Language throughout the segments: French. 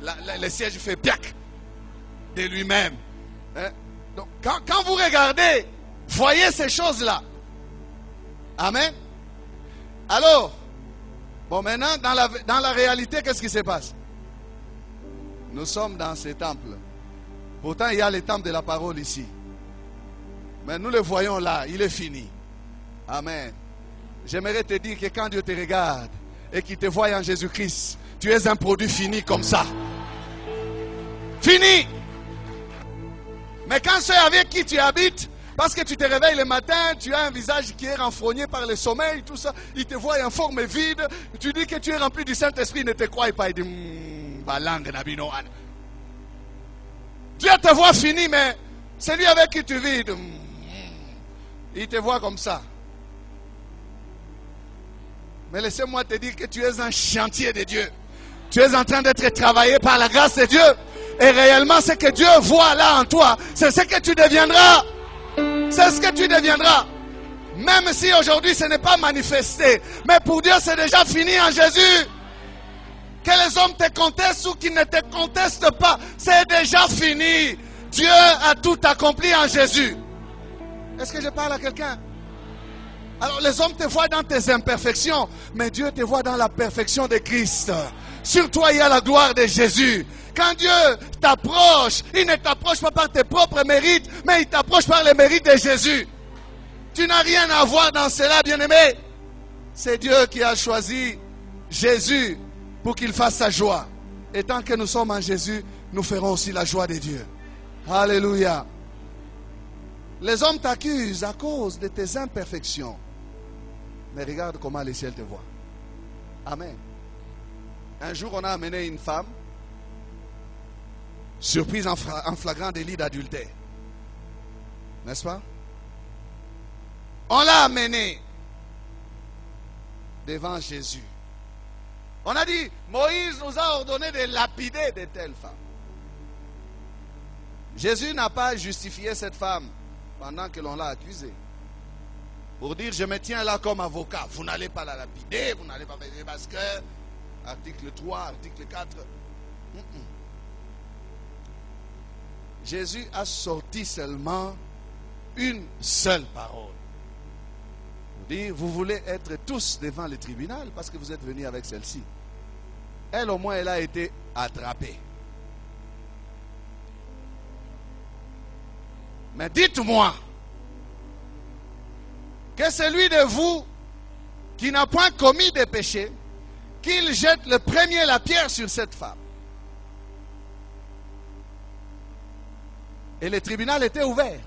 le siège fait piac de lui-même. Hein? Donc, quand vous regardez, voyez ces choses-là. Amen. Alors, bon, maintenant, dans la réalité, qu'est-ce qui se passe? Nous sommes dans ces temples. Pourtant, il y a le temple de la parole ici. Mais nous le voyons là, il est fini. Amen. J'aimerais te dire que quand Dieu te regarde et qu'il te voit en Jésus-Christ, tu es un produit fini comme ça. Fini. Mais quand c'est avec qui tu habites, parce que tu te réveilles le matin, tu as un visage qui est renfrogné par le sommeil, tout ça, il te voit en forme vide, tu dis que tu es rempli du Saint-Esprit, il ne te croit pas, il dit, Dieu te voit fini, mais celui avec qui tu vis, il te voit comme ça. Mais laissez-moi te dire que tu es un chantier de Dieu. Tu es en train d'être travaillé par la grâce de Dieu. Et réellement, ce que Dieu voit là en toi, c'est ce que tu deviendras. C'est ce que tu deviendras. Même si aujourd'hui ce n'est pas manifesté. Mais pour Dieu, c'est déjà fini en Jésus. Que les hommes te contestent ou qu'ils ne te contestent pas, c'est déjà fini. Dieu a tout accompli en Jésus. Est-ce que je parle à quelqu'un? Alors les hommes te voient dans tes imperfections, mais Dieu te voit dans la perfection de Christ. Sur toi, il y a la gloire de Jésus. Quand Dieu t'approche, il ne t'approche pas par tes propres mérites, mais il t'approche par les mérites de Jésus. Tu n'as rien à voir dans cela, bien-aimé. C'est Dieu qui a choisi Jésus pour qu'il fasse sa joie. Et tant que nous sommes en Jésus, nous ferons aussi la joie de Dieu. Alléluia. Les hommes t'accusent à cause de tes imperfections. Mais regarde comment le ciel te voit. Amen. Un jour, on a amené une femme, surprise en flagrant délit d'adultère. N'est-ce pas? On l'a amenée devant Jésus. On a dit, Moïse nous a ordonné de lapider de telles femmes. Jésus n'a pas justifié cette femme pendant que l'on l'a accusée. Pour dire, je me tiens là comme avocat. Vous n'allez pas la lapider, vous n'allez pas faire parce que, article 3, article 4. Jésus a sorti seulement une seule parole. Pour dire, vous voulez être tous devant le tribunal parce que vous êtes venus avec celle-ci. Elle, au moins, elle a été attrapée. Mais dites-moi, que celui de vous qui n'a point commis de péché, qu'il jette le premier la pierre sur cette femme. Et le tribunal était ouvert.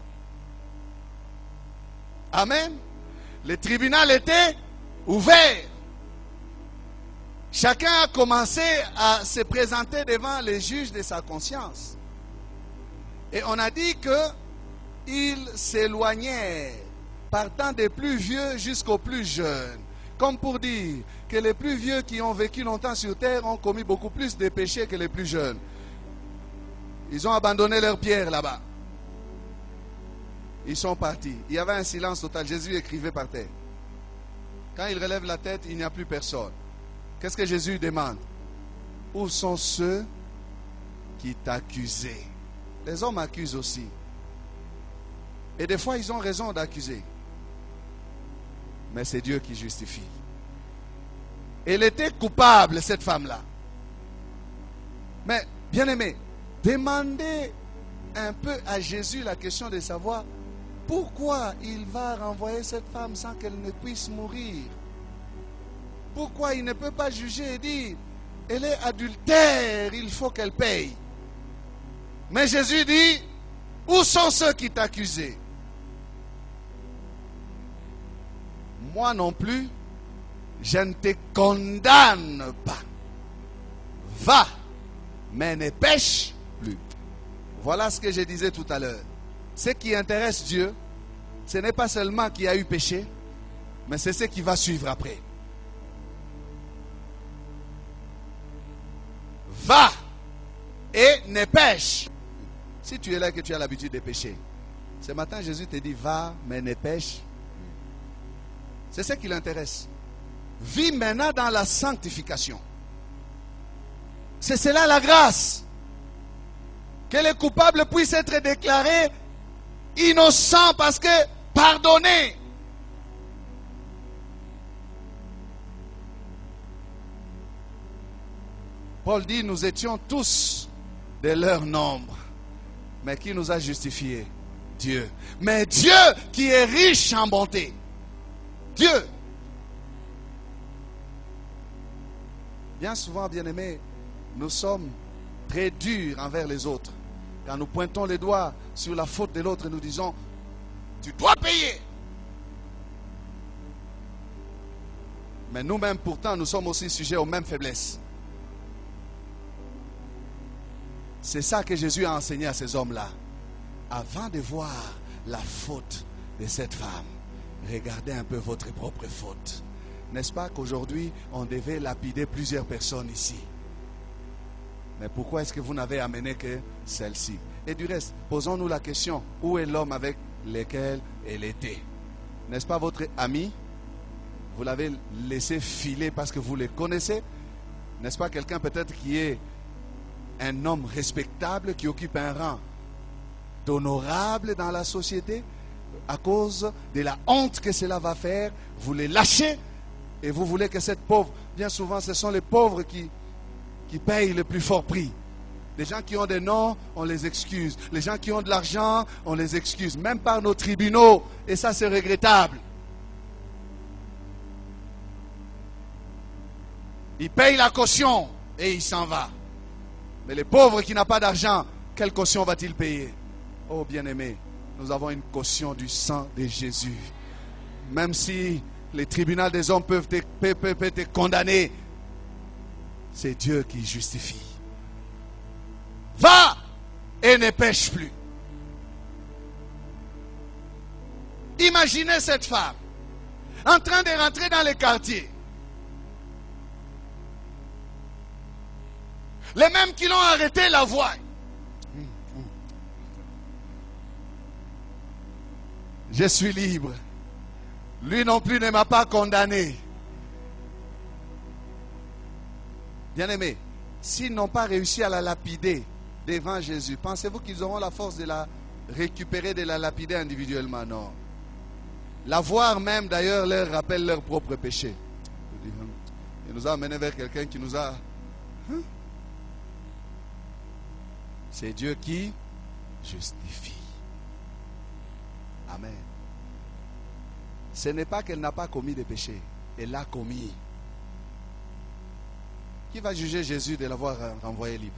Amen. Le tribunal était ouvert. Chacun a commencé à se présenter devant les juges de sa conscience. Et on a dit qu'ils s'éloignèrent, partant des plus vieux jusqu'aux plus jeunes. Comme pour dire que les plus vieux qui ont vécu longtemps sur terre ont commis beaucoup plus de péchés que les plus jeunes. Ils ont abandonné leurs pierres là-bas. Ils sont partis. Il y avait un silence total. Jésus écrivait par terre. Quand il relève la tête, il n'y a plus personne. Qu'est-ce que Jésus demande? Où sont ceux qui t'accusaient? Les hommes accusent aussi. Et des fois, ils ont raison d'accuser. Mais c'est Dieu qui justifie. Elle était coupable, cette femme-là. Mais, bien aimé, demandez un peu à Jésus la question de savoir pourquoi il va renvoyer cette femme sans qu'elle ne puisse mourir. Pourquoi il ne peut pas juger et dire, elle est adultère, il faut qu'elle paye. Mais Jésus dit, où sont ceux qui t'accusaient? Moi non plus, je ne te condamne pas. Va, mais ne pêche plus. Voilà ce que je disais tout à l'heure. Ce qui intéresse Dieu, ce n'est pas seulement qu'il y a eu péché, mais c'est ce qui va suivre après. Va et ne pêche. Si tu es là et que tu as l'habitude de pécher, ce matin Jésus te dit va, mais ne pêche. C'est ce qui l'intéresse. Vis maintenant dans la sanctification. C'est cela la grâce. Que les coupables puissent être déclarés innocents parce que pardonnés. Paul dit, nous étions tous de leur nombre. Mais qui nous a justifiés? Dieu. Mais Dieu qui est riche en bonté. Dieu. Bien souvent, bien-aimés, nous sommes très durs envers les autres. Quand nous pointons les doigts sur la faute de l'autre, nous disons, tu dois payer. Mais nous-mêmes, pourtant, nous sommes aussi sujets aux mêmes faiblesses. C'est ça que Jésus a enseigné à ces hommes-là. Avant de voir la faute de cette femme, regardez un peu votre propre faute. N'est-ce pas qu'aujourd'hui, on devait lapider plusieurs personnes ici? Mais pourquoi est-ce que vous n'avez amené que celle-ci? Et du reste, posons-nous la question, où est l'homme avec lequel elle était? N'est-ce pas votre ami? Vous l'avez laissé filer parce que vous le connaissez? N'est-ce pas quelqu'un peut-être qui est un homme respectable, qui occupe un rang d'honorable dans la société? À cause de la honte que cela va faire, vous les lâchez et vous voulez que cette pauvre, bien souvent ce sont les pauvres qui payent le plus fort prix. Les gens qui ont des noms, on les excuse. Les gens qui ont de l'argent, on les excuse. Même par nos tribunaux. Et ça, c'est regrettable. Il paye la caution et il s'en va. Mais les pauvres qui n'ont pas d'argent, quelle caution va-t-il payer? Oh bien-aimé, nous avons une caution du sang de Jésus. Même si les tribunaux des hommes peuvent te condamner, c'est Dieu qui justifie. Va et ne pêche plus. Imaginez cette femme en train de rentrer dans les quartiers. Les mêmes qui l'ont arrêté la voient. Je suis libre. Lui non plus ne m'a pas condamné. Bien-aimés, s'ils n'ont pas réussi à la lapider devant Jésus, pensez-vous qu'ils auront la force de la récupérer, de la lapider individuellement? Non. La voir même d'ailleurs leur rappelle leur propre péché. Il nous a amené vers quelqu'un qui nous a... C'est Dieu qui justifie. Amen. Ce n'est pas qu'elle n'a pas commis de péché. Elle l'a commis. Qui va juger Jésus de l'avoir renvoyé libre?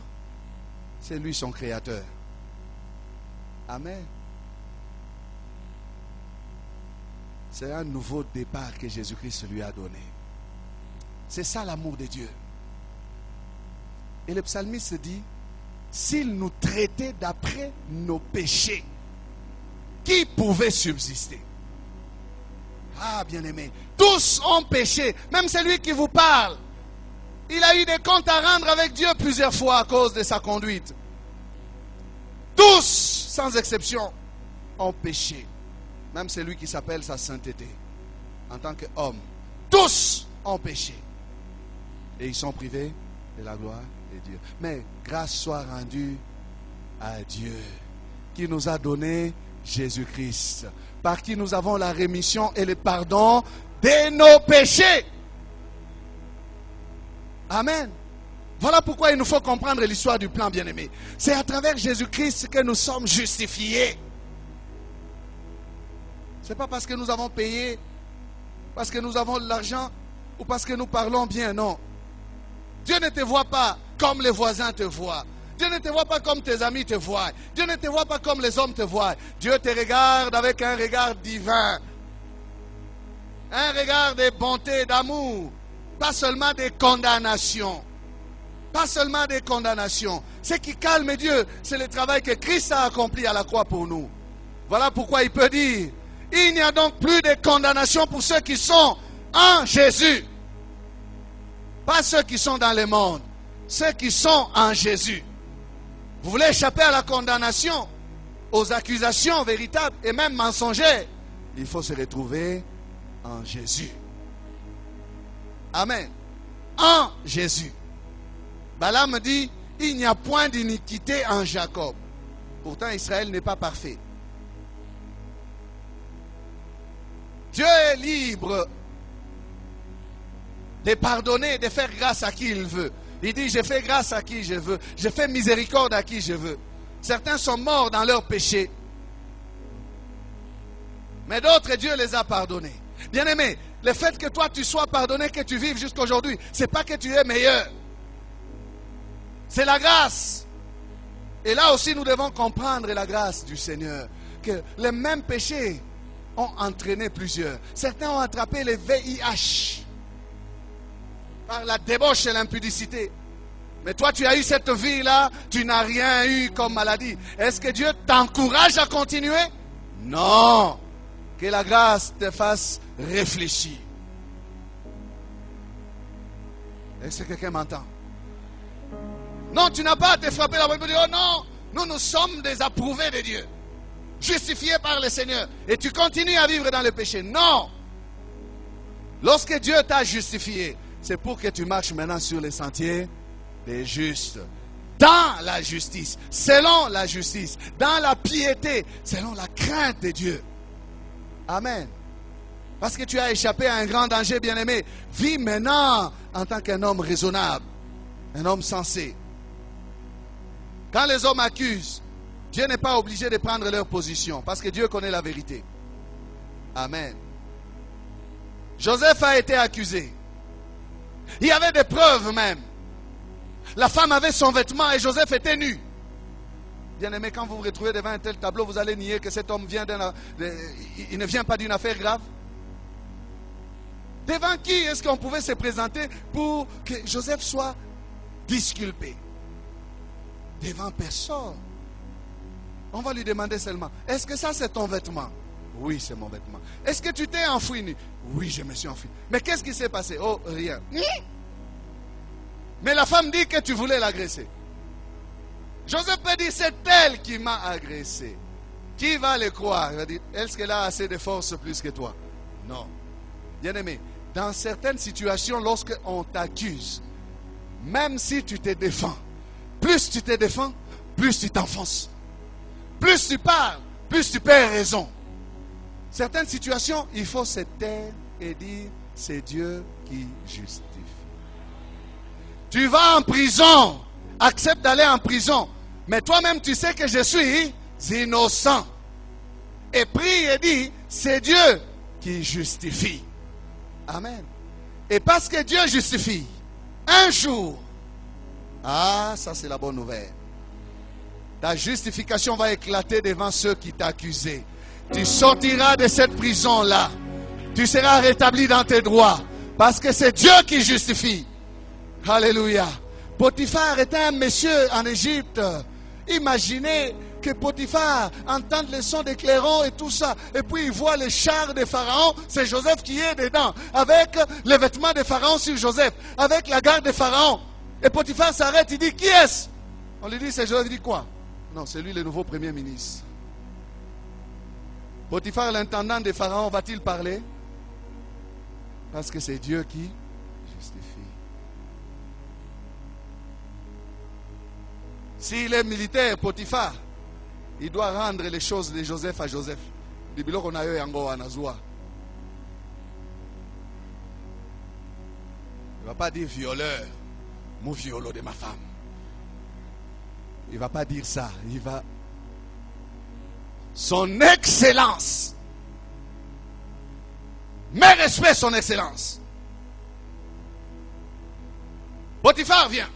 C'est lui son créateur. Amen. C'est un nouveau départ que Jésus-Christ lui a donné. C'est ça l'amour de Dieu. Et le psalmiste dit, s'il nous traitait d'après nos péchés, qui pouvait subsister? Ah, bien-aimé, tous ont péché. Même celui qui vous parle, il a eu des comptes à rendre avec Dieu plusieurs fois à cause de sa conduite. Tous, sans exception, ont péché. Même celui qui s'appelle sa sainteté. En tant qu'homme, tous ont péché. Et ils sont privés de la gloire de Dieu. Mais grâce soit rendue à Dieu, qui nous a donné Jésus-Christ, par qui nous avons la rémission et le pardon de nos péchés. Amen. Voilà pourquoi il nous faut comprendre l'histoire du plan, bien-aimé. C'est à travers Jésus-Christ que nous sommes justifiés. Ce n'est pas parce que nous avons payé, parce que nous avons de l'argent ou parce que nous parlons bien, non. Dieu ne te voit pas comme les voisins te voient. Dieu ne te voit pas comme tes amis te voient. Dieu ne te voit pas comme les hommes te voient. Dieu te regarde avec un regard divin. Un regard de bonté, d'amour. Pas seulement de condamnation. Pas seulement des condamnations. Ce qui calme Dieu, c'est le travail que Christ a accompli à la croix pour nous. Voilà pourquoi il peut dire, il n'y a donc plus de condamnation pour ceux qui sont en Jésus. Pas ceux qui sont dans le monde. Ceux qui sont en Jésus. Vous voulez échapper à la condamnation, aux accusations véritables et même mensongères, il faut se retrouver en Jésus. Amen. En Jésus. Balaam dit, il n'y a point d'iniquité en Jacob. Pourtant, Israël n'est pas parfait. Dieu est libre de pardonner, de faire grâce à qui il veut. Il dit, je fais grâce à qui je veux. Je fais miséricorde à qui je veux. Certains sont morts dans leurs péchés. Mais d'autres, Dieu les a pardonnés. Bien-aimé, le fait que toi tu sois pardonné, que tu vives jusqu'à aujourd'hui, ce n'est pas que tu es meilleur. C'est la grâce. Et là aussi, nous devons comprendre la grâce du Seigneur. Que les mêmes péchés ont entraîné plusieurs. Certains ont attrapé le VIH par la débauche et l'impudicité. Mais toi, tu as eu cette vie-là, tu n'as rien eu comme maladie. Est-ce que Dieu t'encourage à continuer? Non. Que la grâce te fasse réfléchir. Est-ce que quelqu'un m'entend? Non, tu n'as pas à te frapper la main et dire, oh non, nous sommes des approuvés de Dieu, justifiés par le Seigneur, et tu continues à vivre dans le péché. Non. Lorsque Dieu t'a justifié, c'est pour que tu marches maintenant sur les sentiers des justes, dans la justice, selon la justice, dans la piété, selon la crainte de Dieu. Amen. Parce que tu as échappé à un grand danger, bien-aimé. Vis maintenant en tant qu'un homme raisonnable, un homme sensé. Quand les hommes accusent, Dieu n'est pas obligé de prendre leur position, parce que Dieu connaît la vérité. Amen. Joseph a été accusé. Il y avait des preuves même. La femme avait son vêtement et Joseph était nu. Bien-aimé, quand vous vous retrouvez devant un tel tableau, vous allez nier que cet homme vient il ne vient pas d'une affaire grave. Devant qui est-ce qu'on pouvait se présenter pour que Joseph soit disculpé? Devant personne. On va lui demander seulement, est-ce que ça c'est ton vêtement? Oui, c'est mon vêtement. Est-ce que tu t'es enfoui nu? Oui, je me suis enfoui. Mais qu'est-ce qui s'est passé? Oh, rien. Mais la femme dit que tu voulais l'agresser. Joseph peut dire, c'est elle qui m'a agressé. Qui va le croire? Il va dire, est-ce qu'elle a assez de force plus que toi? Non. Bien-aimé, dans certaines situations, lorsqu'on t'accuse, même si tu te défends, plus tu te défends, plus tu t'enfonces. Plus tu parles, plus tu perds raison. Certaines situations, il faut se taire et dire, c'est Dieu qui justifie. Tu vas en prison, accepte d'aller en prison, mais toi-même tu sais que je suis innocent. Et prie et dis, c'est Dieu qui justifie. Amen. Et parce que Dieu justifie, un jour, ça c'est la bonne nouvelle. Ta justification va éclater devant ceux qui t'accusaient. Tu sortiras de cette prison-là. Tu seras rétabli dans tes droits. Parce que c'est Dieu qui justifie. Alléluia. Potiphar était un monsieur en Égypte. Imaginez que Potiphar entende le son des clairons et tout ça. Et puis il voit les chars de Pharaon. C'est Joseph qui est dedans. Avec les vêtements de Pharaon sur Joseph. Avec la garde de Pharaon. Et Potiphar s'arrête. Il dit, qui est-ce? On lui dit, c'est Joseph. Il dit quoi? Non, c'est lui le nouveau premier ministre. Potiphar, l'intendant de Pharaon, va-t-il parler? Parce que c'est Dieu qui justifie. S'il est militaire, Potiphar, il doit rendre les choses de Joseph à Joseph. Il ne va pas dire violeur, mon violo de ma femme. Il ne va pas dire ça. Il va... Son excellence. Mes respects, son excellence. Potiphar vient.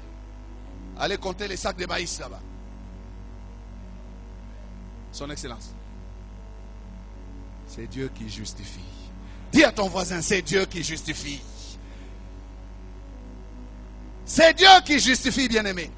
Allez compter les sacs de maïs là-bas. Son excellence. C'est Dieu qui justifie. Dis à ton voisin, c'est Dieu qui justifie. C'est Dieu qui justifie, bien-aimé.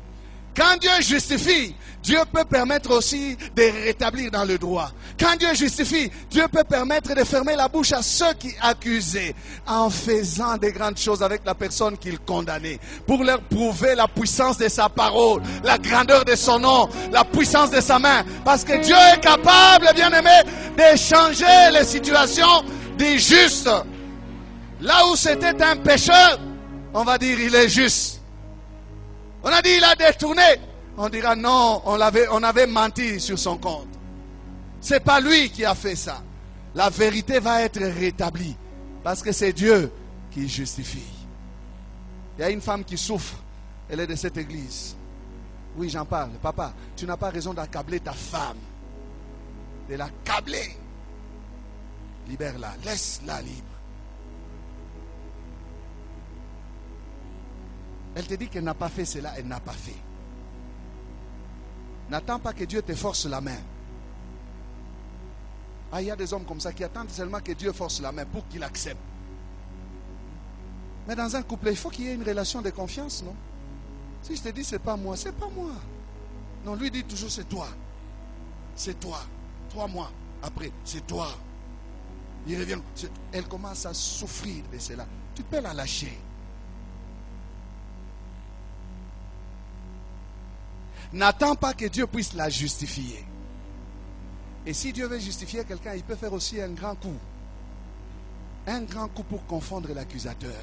Quand Dieu justifie, Dieu peut permettre aussi de rétablir dans le droit. Quand Dieu justifie, Dieu peut permettre de fermer la bouche à ceux qui accusaient en faisant des grandes choses avec la personne qu'il condamnait pour leur prouver la puissance de sa parole, la grandeur de son nom, la puissance de sa main. Parce que Dieu est capable, bien-aimé, de changer les situations des justes. Là où c'était un pécheur, on va dire il est juste. On a dit il a détourné. On dira non, on avait menti sur son compte. C'est pas lui qui a fait ça. La vérité va être rétablie. Parce que c'est Dieu qui justifie. Il y a une femme qui souffre. Elle est de cette église. Oui, j'en parle. Papa, tu n'as pas raison d'accabler ta femme. De la câbler. Libère-la. Laisse-la libre. Elle te dit qu'elle n'a pas fait cela. Elle n'a pas fait. N'attends pas que Dieu te force la main. Ah, il y a des hommes comme ça qui attendent seulement que Dieu force la main pour qu'il accepte. Mais dans un couple, il faut qu'il y ait une relation de confiance, non? Si je te dis c'est pas moi, c'est pas moi. Non, lui dit toujours c'est toi. C'est toi. 3 mois après, c'est toi. Il revient. Elle commence à souffrir de cela. Tu peux la lâcher. N'attends pas que Dieu puisse la justifier. Et si Dieu veut justifier quelqu'un, il peut faire aussi un grand coup. Un grand coup pour confondre l'accusateur.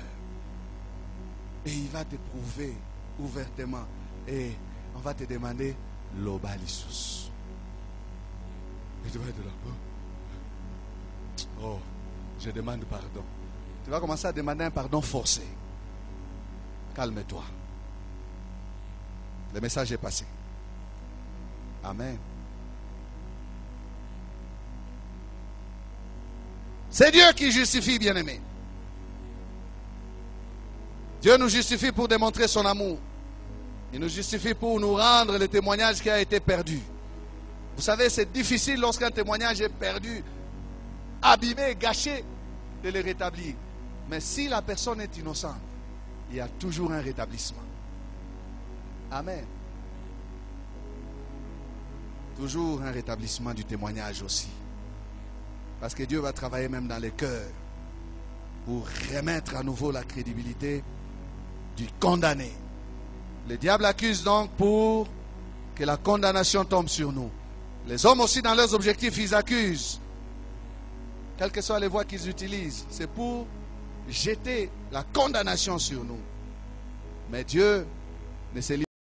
Et il va te prouver ouvertement. Et on va te demander l'obalissus. Et tu vas être là. Oh, je demande pardon. Tu vas commencer à demander un pardon forcé. Calme-toi. Le message est passé. Amen. C'est Dieu qui justifie, bien-aimé. Dieu nous justifie pour démontrer son amour. Il nous justifie pour nous rendre le témoignage qui a été perdu. Vous savez, c'est difficile lorsqu'un témoignage est perdu, abîmé, gâché, de le rétablir. Mais si la personne est innocente, il y a toujours un rétablissement. Amen. Toujours un rétablissement du témoignage aussi. Parce que Dieu va travailler même dans les cœurs pour remettre à nouveau la crédibilité du condamné. Le diable accuse donc pour que la condamnation tombe sur nous. Les hommes aussi dans leurs objectifs, ils accusent. Quelles que soient les voies qu'ils utilisent, c'est pour jeter la condamnation sur nous. Mais Dieu ne se limite